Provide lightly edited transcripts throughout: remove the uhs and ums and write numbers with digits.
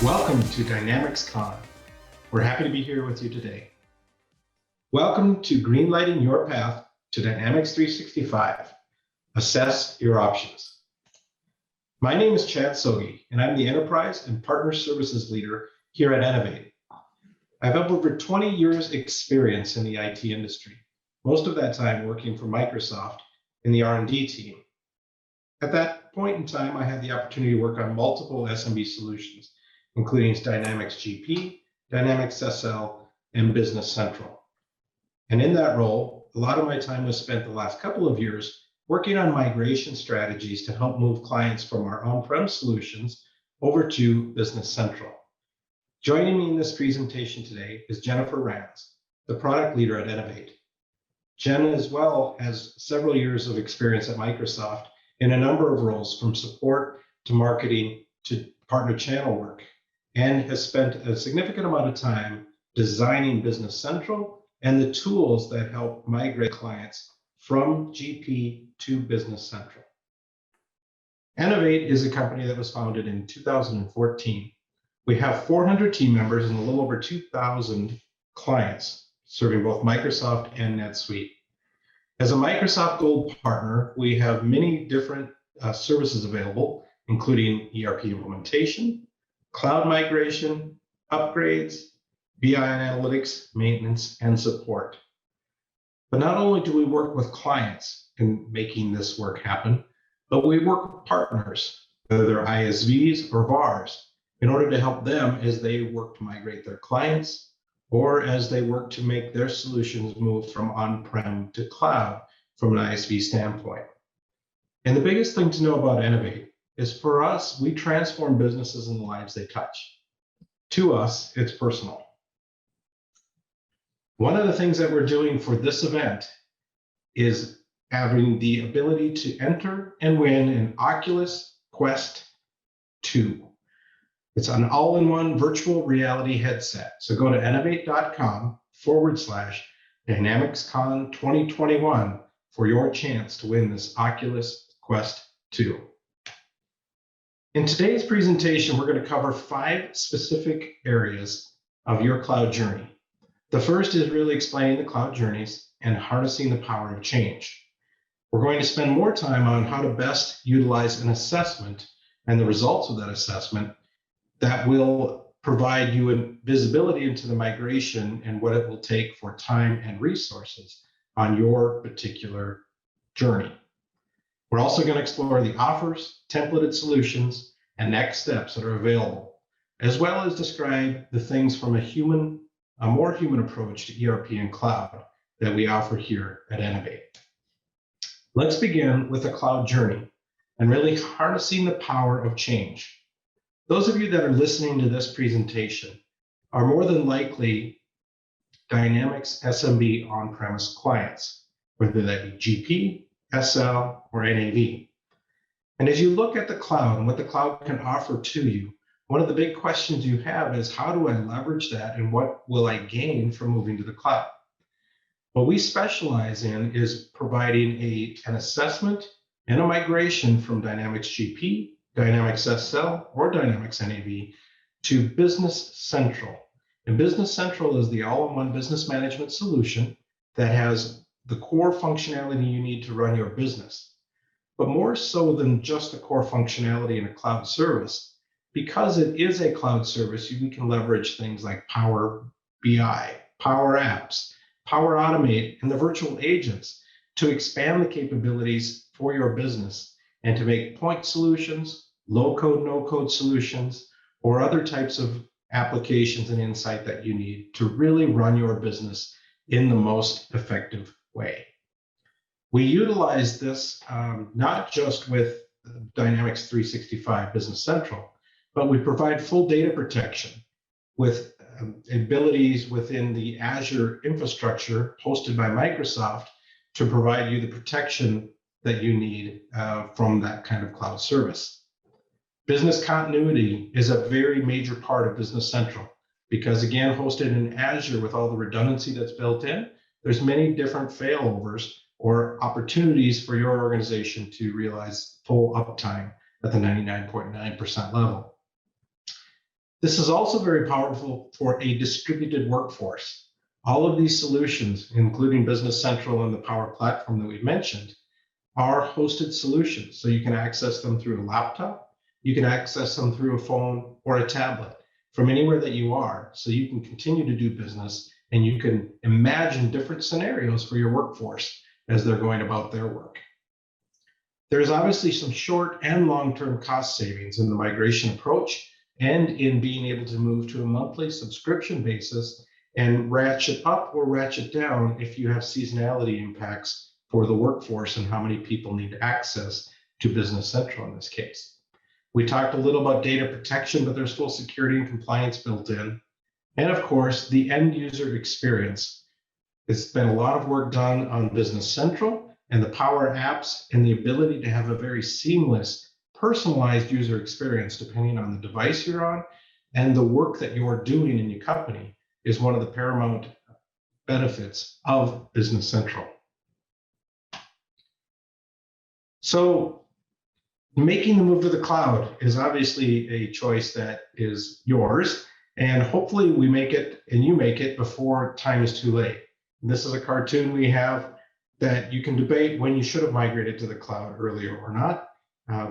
Welcome to DynamicsCon. We're happy to be here with you today. Welcome to Greenlighting your path to Dynamics 365. Assess your options. My name is Sogge, and I'm the Enterprise and Partner Services Leader here at Enavate. I have over 20 years experience in the IT industry, most of that time working for Microsoft in the R&D team. At that point in time, I had the opportunity to work on multiple SMB solutions, including Dynamics GP, Dynamics SL, and Business Central. And in that role, a lot of my time was spent the last couple of years working on migration strategies to help move clients from our on-prem solutions over to Business Central. Joining me in this presentation today is Jennifer Ranz, the product leader at Enavate. Jen as well has several years of experience at Microsoft in a number of roles, from support to marketing to partner channel work, and has spent a significant amount of time designing Business Central and the tools that help migrate clients from GP to Business Central. Enavate is a company that was founded in 2014. We have 400 team members and a little over 2,000 clients, serving both Microsoft and NetSuite. As a Microsoft Gold partner, we have many different services available, including ERP implementation, cloud migration, upgrades, BI and analytics, maintenance, and support. But not only do we work with clients in making this work happen, but we work with partners, whether they're ISVs or VARs, in order to help them as they work to migrate their clients or as they work to make their solutions move from on-prem to cloud from an ISV standpoint. And the biggest thing to know about Enavate is, for us, we transform businesses and the lives they touch. To us, it's personal. One of the things that we're doing for this event is having the ability to enter and win an Oculus Quest 2. It's an all-in-one virtual reality headset. So go to enavate.com/DynamicsCon 2021 for your chance to win this Oculus Quest 2. In today's presentation, we're going to cover 5 specific areas of your cloud journey. The first is really explaining the cloud journeys and harnessing the power of change. We're going to spend more time on how to best utilize an assessment and the results of that assessment that will provide you a visibility into the migration and what it will take for time and resources on your particular journey. We're also going to explore the offers, templated solutions, and next steps that are available, as well as describe the things from a more human approach to ERP and cloud that we offer here at Enavate. Let's begin with the cloud journey and really harnessing the power of change. Those of you that are listening to this presentation are more than likely Dynamics SMB on-premise clients, whether that be GP, SL, or NAV. And as you look at the cloud and what the cloud can offer to you, one of the big questions you have is, how do I leverage that and what will I gain from moving to the cloud? What we specialize in is providing an assessment and a migration from Dynamics GP, Dynamics SL, or Dynamics NAV to Business Central. And Business Central is the all-in-one business management solution that has the core functionality you need to run your business. But more so than just the core functionality in a cloud service, because it is a cloud service, we can leverage things like Power BI, Power Apps, Power Automate, and the virtual agents to expand the capabilities for your business and to make point solutions, low-code, no-code solutions, or other types of applications and insight that you need to really run your business in the most effective way. We utilize this not just with Dynamics 365 Business Central, but we provide full data protection with abilities within the Azure infrastructure hosted by Microsoft to provide you the protection that you need from that kind of cloud service. Business continuity is a very major part of Business Central because, again, hosted in Azure with all the redundancy that's built in, there's many different failovers or opportunities for your organization to realize full uptime at the 99.9% level. This is also very powerful for a distributed workforce. All of these solutions, including Business Central and the Power Platform that we've mentioned, are hosted solutions. So you can access them through a laptop, you can access them through a phone or a tablet from anywhere that you are. So you can continue to do business and you can imagine different scenarios for your workforce as they're going about their work. There's obviously some short and long-term cost savings in the migration approach and in being able to move to a monthly subscription basis and ratchet up or ratchet down if you have seasonality impacts for the workforce and how many people need access to Business Central in this case. We talked a little about data protection, but there's full security and compliance built in. And of course, the end user experience. There's been a lot of work done on Business Central and the Power Apps and the ability to have a very seamless, personalized user experience depending on the device you're on and the work that you're doing in your company is one of the paramount benefits of Business Central. So making the move to the cloud is obviously a choice that is yours, and hopefully we make it and you make it before time is too late. And this is a cartoon we have that you can debate when you should have migrated to the cloud earlier or not,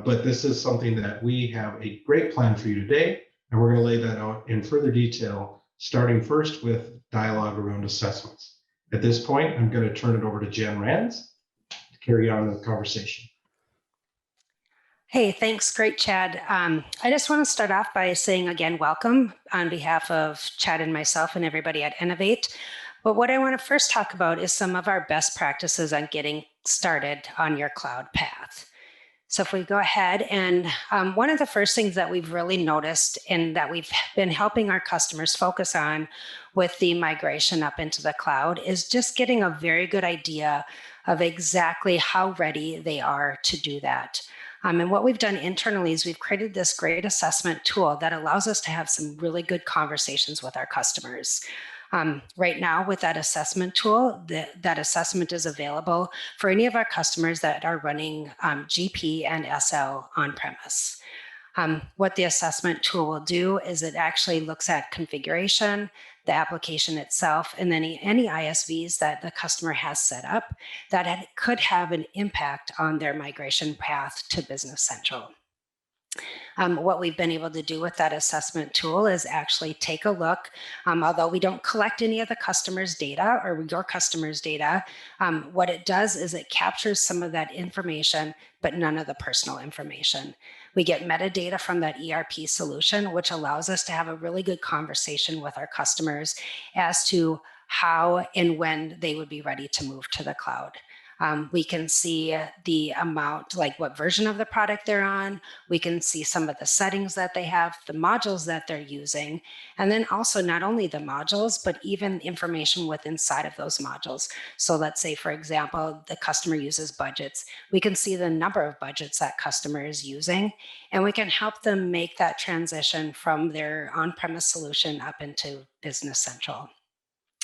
but this is something that we have a great plan for you today, and we're going to lay that out in further detail, starting first with dialogue around assessments. At this point, I'm going to turn it over to Jen Ranz to carry on the conversation. Hey, thanks. Great, Chad. I just want to start off by saying again, welcome on behalf of Chad and myself and everybody at Enavate. But what I want to first talk about is some of our best practices on getting started on your cloud path. So if we go ahead, and one of the first things that we've really noticed and that we've been helping our customers focus on with the migration up into the cloud is just getting a very good idea of exactly how ready they are to do that. And what we've done internally is we've created this great assessment tool that allows us to have some really good conversations with our customers. Right now with that assessment tool, that assessment is available for any of our customers that are running GP and SL on-premise. What the assessment tool will do is it actually looks at configuration, the application itself, and then any ISVs that the customer has set up that could have an impact on their migration path to Business Central. What we've been able to do with that assessment tool is actually take a look, although we don't collect any of the customer's data or your customer's data, what it does is it captures some of that information, but none of the personal information. We get metadata from that ERP solution, which allows us to have a really good conversation with our customers as to how and when they would be ready to move to the cloud. We can see the amount, like what version of the product they're on. We can see some of the settings that they have, the modules that they're using, and then also not only the modules, but even information within inside of those modules. So let's say, for example, the customer uses budgets. We can see the number of budgets that customer is using, and we can help them make that transition from their on-premise solution up into Business Central.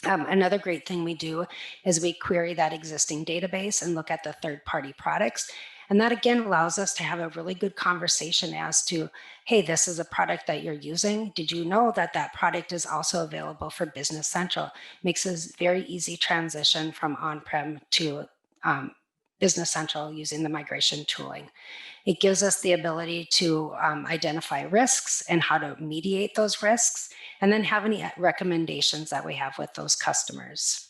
Another great thing we do is we query that existing database and look at the third-party products. And that again allows us to have a really good conversation as to, hey, this is a product that you're using. Did you know that that product is also available for Business Central? Makes a very easy transition from on-prem to Business Central using the migration tooling. It gives us the ability to identify risks and how to mediate those risks, and then have any recommendations that we have with those customers.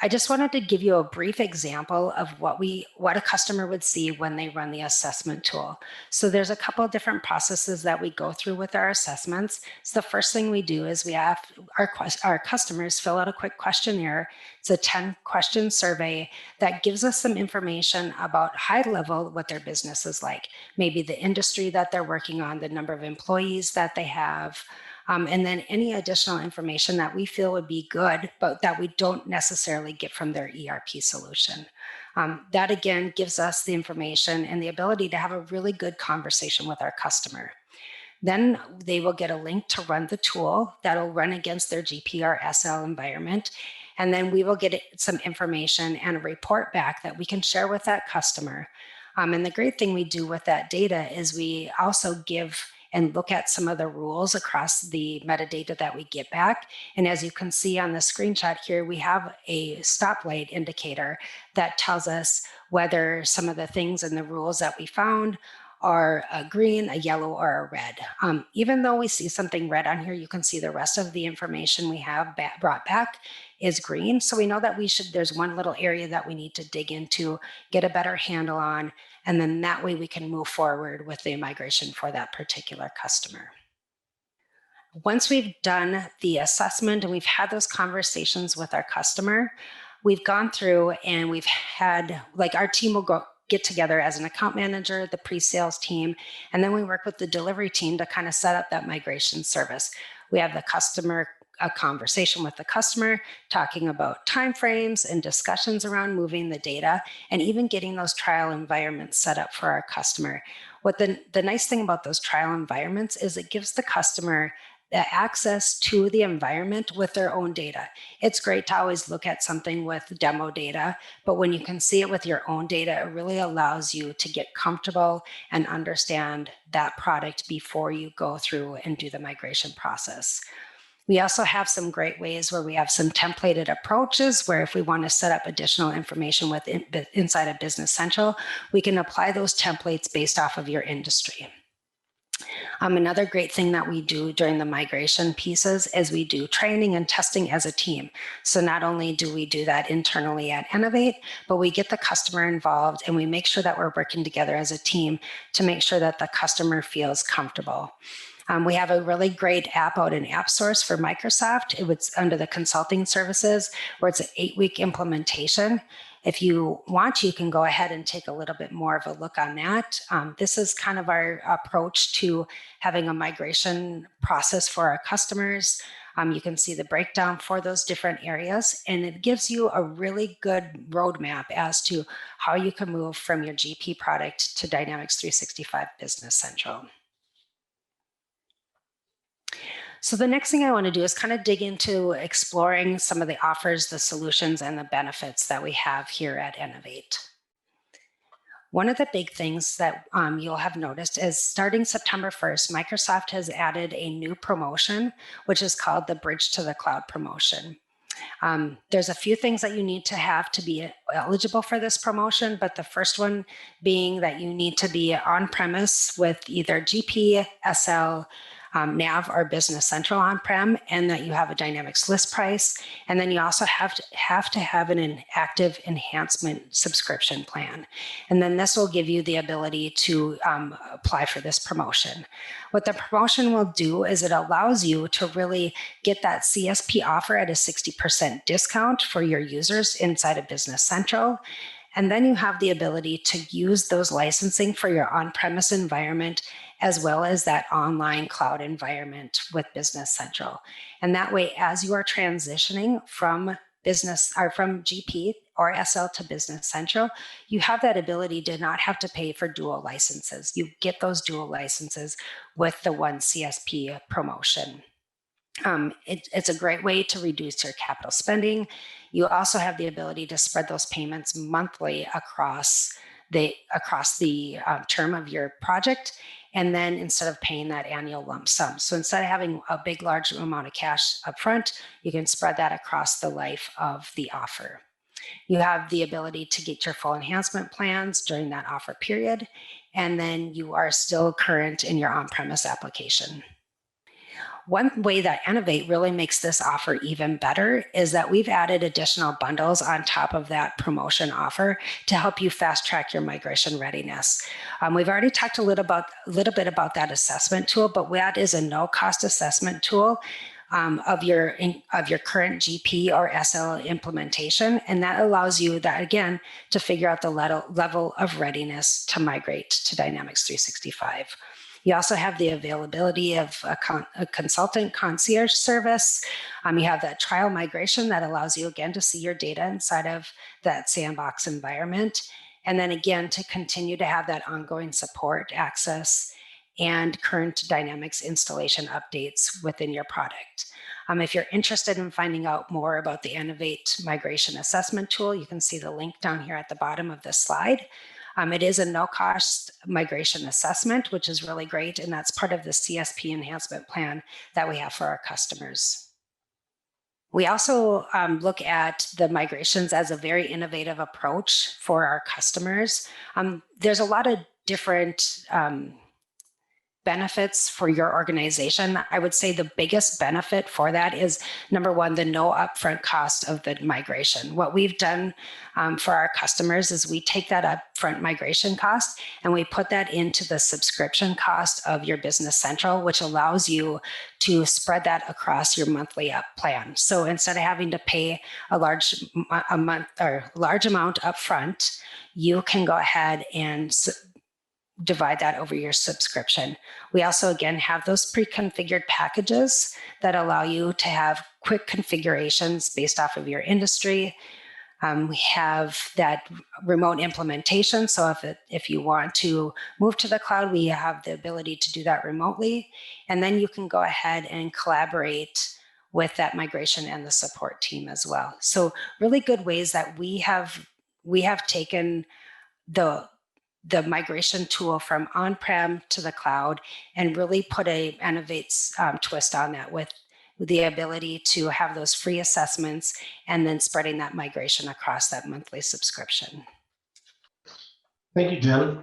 I just wanted to give you a brief example of what a customer would see when they run the assessment tool. So there's a couple of different processes that we go through with our assessments. So the first thing we do is we have our customers fill out a quick questionnaire. It's a 10-question survey that gives us some information about high level what their business is like, maybe the industry that they're working on, the number of employees that they have, and then any additional information that we feel would be good, but that we don't necessarily get from their ERP solution. That again gives us the information and the ability to have a really good conversation with our customer. Then they will get a link to run the tool that'll run against their GP or SL environment. And then we will get some information and a report back that we can share with that customer. And the great thing we do with that data is we also give and look at some of the rules across the metadata that we get back. And as you can see on the screenshot here, we have a stoplight indicator that tells us whether some of the things in the rules that we found are a green, a yellow, or a red. Even though we see something red on here, you can see the rest of the information we have brought back is green. So we know that there's one little area that we need to dig into, get a better handle on, and then that way we can move forward with the migration for that particular customer. Once we've done the assessment and we've had those conversations with our customer, we've gone through and we've had, like, our team will get together as an account manager, the pre-sales team, and then we work with the delivery team to kind of set up that migration service. We have a conversation with the customer, talking about timeframes and discussions around moving the data, and even getting those trial environments set up for our customer. What the nice thing about those trial environments is it gives the customer the access to the environment with their own data. It's great to always look at something with demo data, but when you can see it with your own data, it really allows you to get comfortable and understand that product before you go through and do the migration process. We also have some great ways where we have some templated approaches where if we want to set up additional information inside of Business Central, we can apply those templates based off of your industry. Another great thing that we do during the migration pieces is we do training and testing as a team. So not only do we do that internally at Enavate, but we get the customer involved and we make sure that we're working together as a team to make sure that the customer feels comfortable. We have a really great app out in App Source for Microsoft. It's under the consulting services where it's an 8-week implementation. If you want, you can go ahead and take a little bit more of a look on that. This is kind of our approach to having a migration process for our customers. You can see the breakdown for those different areas, and it gives you a really good roadmap as to how you can move from your GP product to Dynamics 365 Business Central. So the next thing I want to do is kind of dig into exploring some of the offers, the solutions, and the benefits that we have here at Enavate. One of the big things that you'll have noticed is starting September 1st, Microsoft has added a new promotion, which is called the Bridge to the Cloud promotion. There's a few things that you need to have to be eligible for this promotion, but the first one being that you need to be on-premise with either GP, SL, Nav or Business Central on-prem, and that you have a Dynamics list price. And then you also have to have an active enhancement subscription plan. And then this will give you the ability to apply for this promotion. What the promotion will do is it allows you to really get that CSP offer at a 60% discount for your users inside of Business Central. And then you have the ability to use those licensing for your on-premise environment as well as that online cloud environment with Business Central. And that way, as you are transitioning from GP or SL to Business Central, you have that ability to not have to pay for dual licenses. You get those dual licenses with the one CSP promotion. It's a great way to reduce your capital spending. You also have the ability to spread those payments monthly across the term of your project, and then instead of paying that annual lump sum. So instead of having a big, large amount of cash up front, you can spread that across the life of the offer. You have the ability to get your full enhancement plans during that offer period, and then you are still current in your on-premise application. One way that Enavate really makes this offer even better is that we've added additional bundles on top of that promotion offer to help you fast track your migration readiness. We've already talked a little bit about that assessment tool, but that is a no-cost assessment tool of your current GP or SL implementation, and that allows you that again to figure out the level of readiness to migrate to Dynamics 365. You also have the availability of a consultant concierge service. You have that trial migration that allows you again to see your data inside of that sandbox environment. And then again, to continue to have that ongoing support access and current Dynamics installation updates within your product. If you're interested in finding out more about the Enavate migration assessment tool, you can see the link down here at the bottom of this slide. It is a no-cost migration assessment, which is really great, and that's part of the CSP enhancement plan that we have for our customers. We also look at the migrations as a very innovative approach for our customers. There's a lot of different benefits for your organization. I would say the biggest benefit for that is, number one, the no upfront cost of the migration. What we've done for our customers is we take that upfront migration cost and we put that into the subscription cost of your Business Central, which allows you to spread that across your monthly plan. So instead of having to pay a large amount upfront, you can go ahead and divide that over your subscription. We also, again, have those pre-configured packages that allow you to have quick configurations based off of your industry. We have that remote implementation. So if you want to move to the cloud, we have the ability to do that remotely. And then you can go ahead and collaborate with that migration and the support team as well. So really good ways that we have taken the migration tool from on-prem to the cloud and really put a Enavate's twist on that with the ability to have those free assessments and then spreading that migration across that monthly subscription. Thank you, Jen.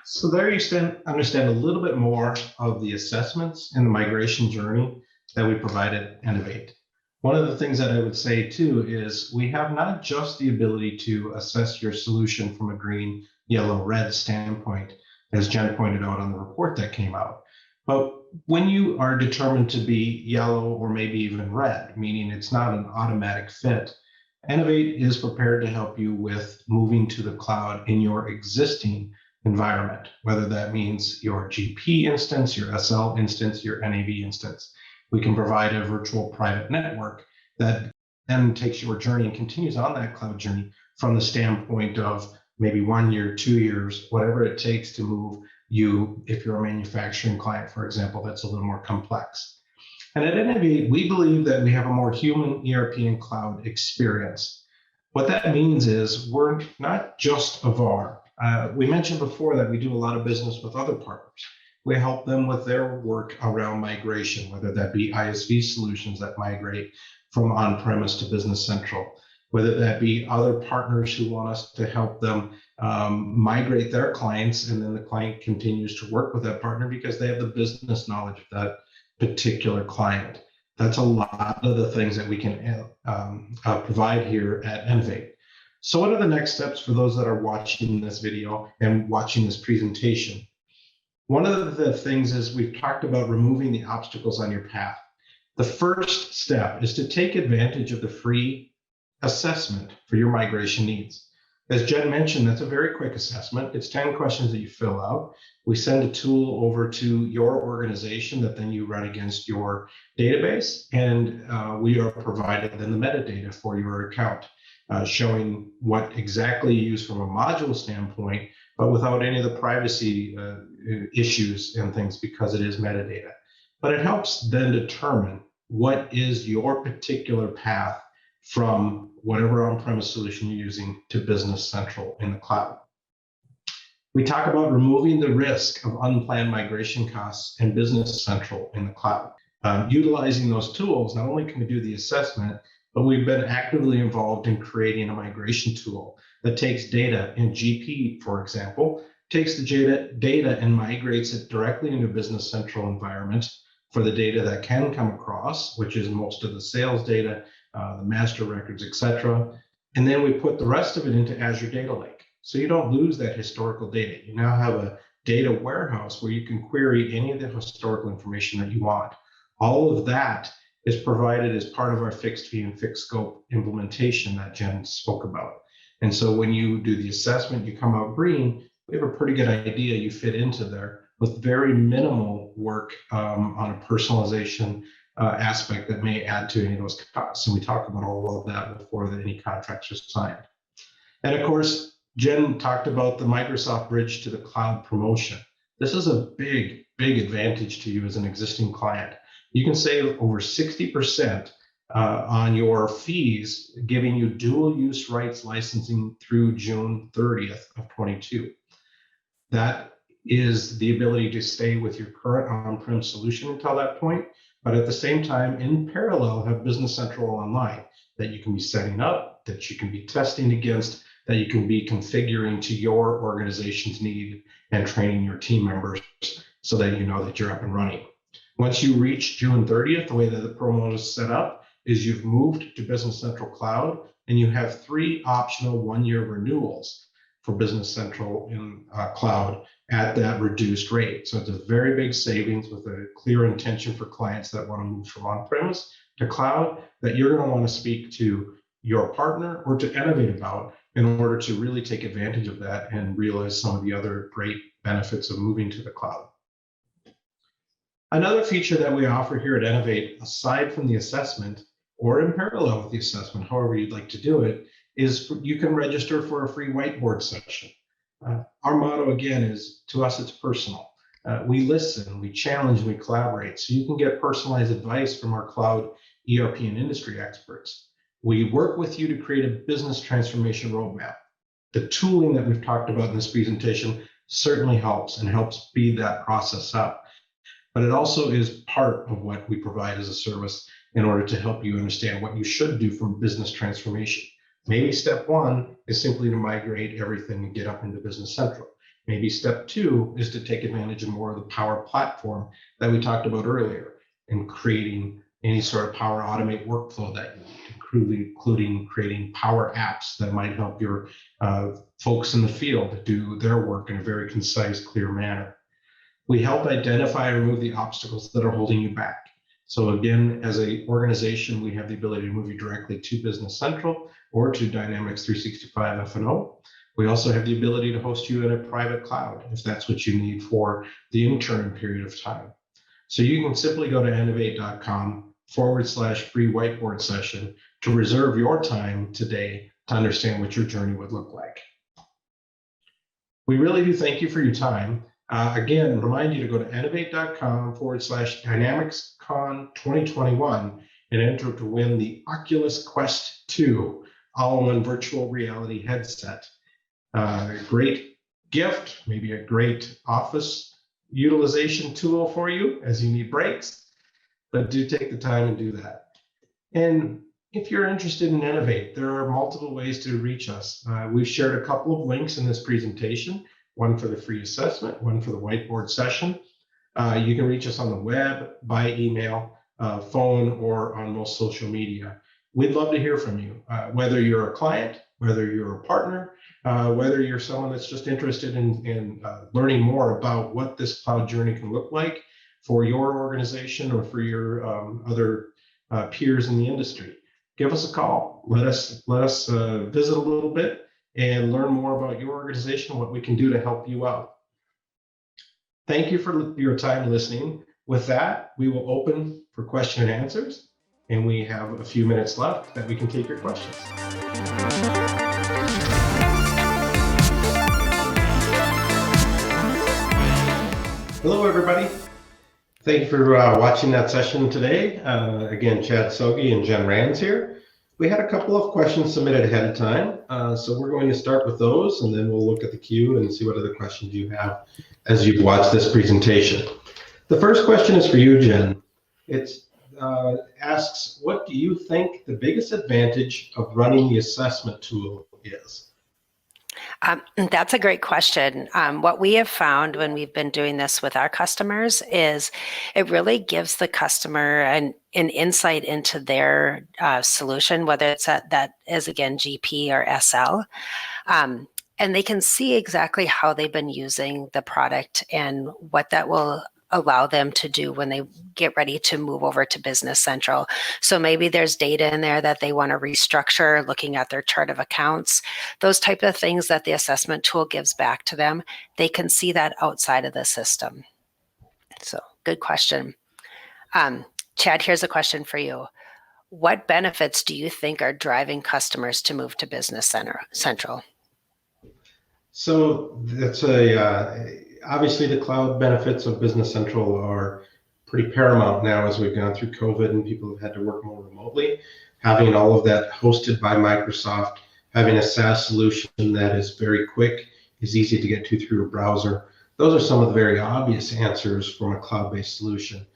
So there you understand a little bit more of the assessments and the migration journey that we provide at Enavate. One of the things that I would say too is we have not just the ability to assess your solution from a green, yellow, red standpoint, as Jen pointed out on the report that came out. But when you are determined to be yellow or maybe even red, meaning it's not an automatic fit, Enavate is prepared to help you with moving to the cloud in your existing environment, whether that means your GP instance, your SL instance, your NAV instance. We can provide a virtual private network that then takes your journey and continues on that cloud journey from the standpoint of maybe 1 year, 2 years, whatever it takes to move you, if you're a manufacturing client, for example, that's a little more complex. And at Enavate, we believe that we have a more human ERP and cloud experience. What that means is we're not just a VAR. We mentioned before that we do a lot of business with other partners. We help them with their work around migration, whether that be ISV solutions that migrate from on-premise to Business Central, whether that be other partners who want us to help them migrate their clients, and then the client continues to work with that partner because they have the business knowledge of that particular client. That's a lot of the things that we can provide here at Enavate. So what are the next steps for those that are watching this video and watching this presentation? One of the things is we've talked about removing the obstacles on your path. The first step is to take advantage of the free assessment for your migration needs. As Jen mentioned, that's a very quick assessment. It's 10 questions that you fill out. We send a tool over to your organization that then you run against your database, and we are provided then the metadata for your account, showing what exactly you use from a module standpoint, but without any of the privacy issues and things because it is metadata. But it helps then determine what is your particular path from whatever on-premise solution you're using to Business Central in the cloud. We talk about removing the risk of unplanned migration costs in Business Central in the cloud. Utilizing those tools, not only can we do the assessment, but we've been actively involved in creating a migration tool that takes data in GP, for example, takes the data and migrates it directly into Business Central environment for the data that can come across, which is most of the sales data, the master records, etc. And then we put the rest of it into Azure Data Lake. So you don't lose that historical data. You now have a data warehouse where you can query any of the historical information that you want. All of that is provided as part of our fixed fee and fixed scope implementation that Jen spoke about. And so when you do the assessment, you come out green, we have a pretty good idea you fit into there with very minimal work on a personalization aspect that may add to any of those costs. And we talk about all of that before any contracts are signed. And of course, Jen talked about the Microsoft Bridge to the Cloud promotion. This is a big, big advantage to you as an existing client. You can save over 60% on your fees, giving you dual use rights licensing through June 30th of 22. That is the ability to stay with your current on-prem solution until that point, but at the same time, in parallel, have Business Central Online that you can be setting up, that you can be testing against, that you can be configuring to your organization's need and training your team members so that you know that you're up and running. Once you reach June 30th, the way that the promo is set up is you've moved to Business Central Cloud, and you have 3 optional 1-year renewals for Business Central in Cloud at that reduced rate. So it's a very big savings with a clear intention for clients that want to move from on-premise to cloud, that you're going to want to speak to your partner or to Enavate about in order to really take advantage of that and realize some of the other great benefits of moving to the cloud. Another feature that we offer here at Enavate, aside from the assessment or in parallel with the assessment, however you'd like to do it, is you can register for a free whiteboard session. Our motto, again, is to us, it's personal. We listen, we challenge, we collaborate. So you can get personalized advice from our cloud ERP and industry experts. We work with you to create a business transformation roadmap. The tooling that we've talked about in this presentation certainly helps and helps speed that process up. But it also is part of what we provide as a service in order to help you understand what you should do from business transformation. Maybe step 1 is simply to migrate everything and get up into Business Central. Maybe step 2 is to take advantage of more of the Power Platform that we talked about earlier in creating any sort of Power Automate workflow that you need, including creating Power Apps that might help your folks in the field do their work in a very concise, clear manner. We help identify and remove the obstacles that are holding you back. So again, as an organization, we have the ability to move you directly to Business Central or to Dynamics 365 F&O. We also have the ability to host you in a private cloud if that's what you need for the interim period of time. So you can simply go to enavate.com/free whiteboard session to reserve your time today to understand what your journey would look like. We really do thank you for your time. Again, remind you to go to enavate.com/DynamicsCon 2021 and enter to win the Oculus Quest 2 all-in-one virtual reality headset. Great gift, maybe a great office utilization tool for you as you need breaks, but do take the time and do that. And if you're interested in Enavate, there are multiple ways to reach us. We've shared a couple of links in this presentation, one for the free assessment, one for the whiteboard session. You can reach us on the web, by email, phone, or on most social media. We'd love to hear from you, whether you're a client, whether you're a partner, whether you're someone that's just interested in learning more about what this cloud journey can look like for your organization or for your other peers in the industry. Give us a call. Let us visit a little bit and learn more about your organization, what we can do to help you out. Thank you for your time listening. With that, we will open for question and answers, and we have a few minutes left that we can take your questions. Hello, everybody. Thank you for watching that session today. Again, Chad Sogge and Jen Ranz here. We had a couple of questions submitted ahead of time, so we're going to start with those, and then we'll look at the queue and see what other questions you have as you've watched this presentation. The first question is for you, Jen. It asks, what do you think the biggest advantage of running the assessment tool is? That's a great question. What we have found when we've been doing this with our customers is it really gives the customer an insight into their solution, whether it's that is, again, GP or SL. And they can see exactly how they've been using the product and what that will allow them to do when they get ready to move over to Business Central. So maybe there's data in there that they want to restructure, looking at their chart of accounts, those type of things that the assessment tool gives back to them. They can see that outside of the system. So good question. Chad, here's a question for you. What benefits do you think are driving customers to move to Business Central? So that's obviously the cloud benefits of Business Central are pretty paramount now as we've gone through COVID and people have had to work more remotely. Having all of that hosted by Microsoft, having a SaaS solution that is very quick, is easy to get to through a browser. Those are some of the very obvious answers from a cloud-based solution.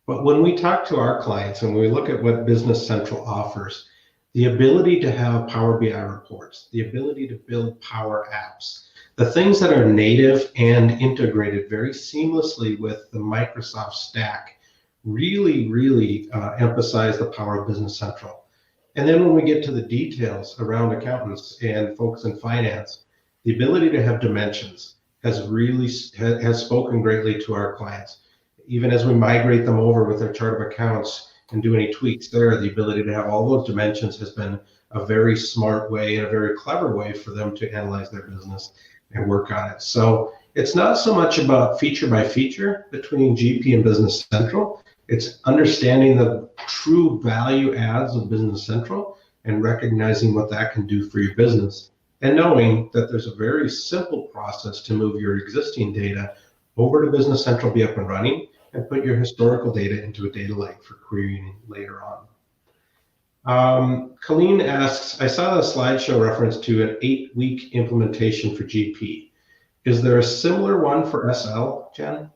But when we talk to our clients and we look at what Business Central offers, the ability to have Power BI reports, the ability to build Power Apps, the things that are native and integrated very seamlessly with the Microsoft stack really emphasize the power of Business Central. And then when we get to the details around accountants and folks in finance, the ability to have dimensions has spoken greatly to our clients. Even as we migrate them over with their chart of accounts and do any tweaks there, the ability to have all those dimensions has been a very smart way and a very clever way for them to analyze their business and work on it. So it's not so much about feature by feature between GP and Business Central. It's understanding the true value adds of Business Central and recognizing what that can do for your business, and knowing that there's a very simple process to move your existing data over to Business Central, be up and running, and put your historical data into a data lake for querying later on. Colleen asks, I saw the slideshow reference to an 8-week implementation for GP. Is there a similar one for SL, Jen?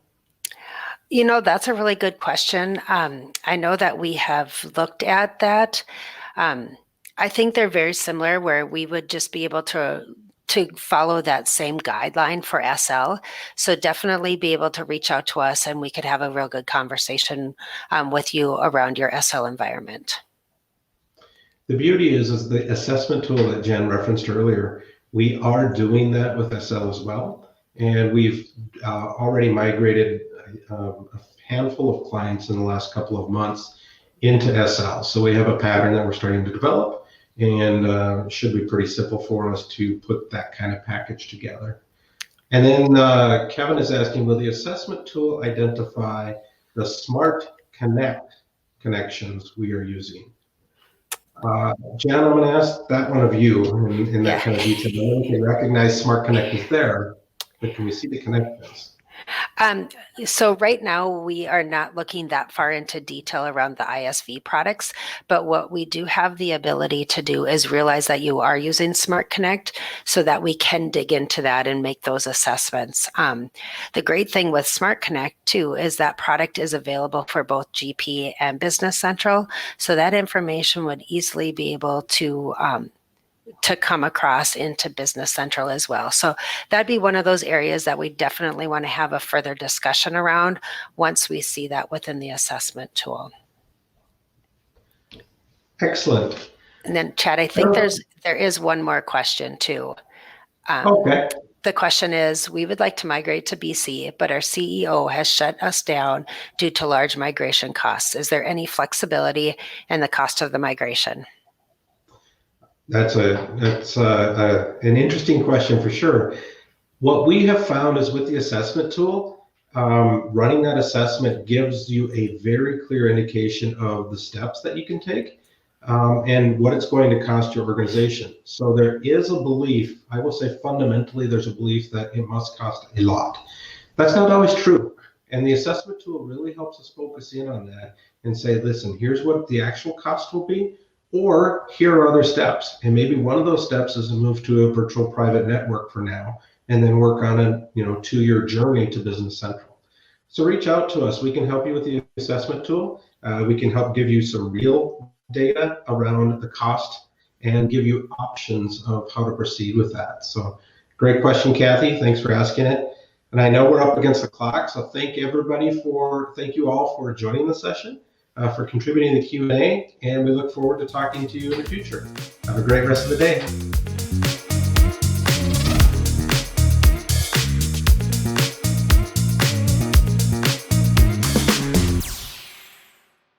That's a really good question. I know that we have looked at that. I think they're very similar, where we would just be able to follow that same guideline for SL. So definitely be able to reach out to us and we could have a real good conversation with you around your SL environment. The beauty is the assessment tool that Jen referenced earlier, we are doing that with SL as well. And we've already migrated a handful of clients in the last couple of months into SL. So we have a pattern that we're starting to develop, and it should be pretty simple for us to put that kind of package together. And then Kevin is asking, will the assessment tool identify the smart connections we are using? Jen, I'm going to ask that one of you in that kind of detail. I know we can recognize smart connect is there, but can we see the connections? So right now we are not looking that far into detail around the ISV products, but what we do have the ability to do is realize that you are using Smart Connect so that we can dig into that and make those assessments. The great thing with Smart Connect too is that product is available for both GP and Business Central, so that information would easily be able to come across into Business Central as well. So that'd be one of those areas that we definitely want to have a further discussion around once we see that within the assessment tool. Excellent. And then Chad, I think there is one more question too. Okay. The question is, we would like to migrate to BC, but our CEO has shut us down due to large migration costs. Is there any flexibility in the cost of the migration? That's an interesting question for sure. What we have found is with the assessment tool, running that assessment gives you a very clear indication of the steps that you can take and what it's going to cost your organization. So there is a belief, I will say fundamentally, there's a belief that it must cost a lot. That's not always true. And the assessment tool really helps us focus in on that and say, listen, here's what the actual cost will be. Or here are other steps, and maybe one of those steps is to move to a virtual private network for now, and then work on a 2-year journey to Business Central. So reach out to us. We can help you with the assessment tool. We can help give you some real data around the cost and give you options of how to proceed with that. So great question, Kathy. Thanks for asking it. And I know we're up against the clock, so thank you all for joining the session. For contributing to the Q&A, and we look forward to talking to you in the future. Have a great rest of the day.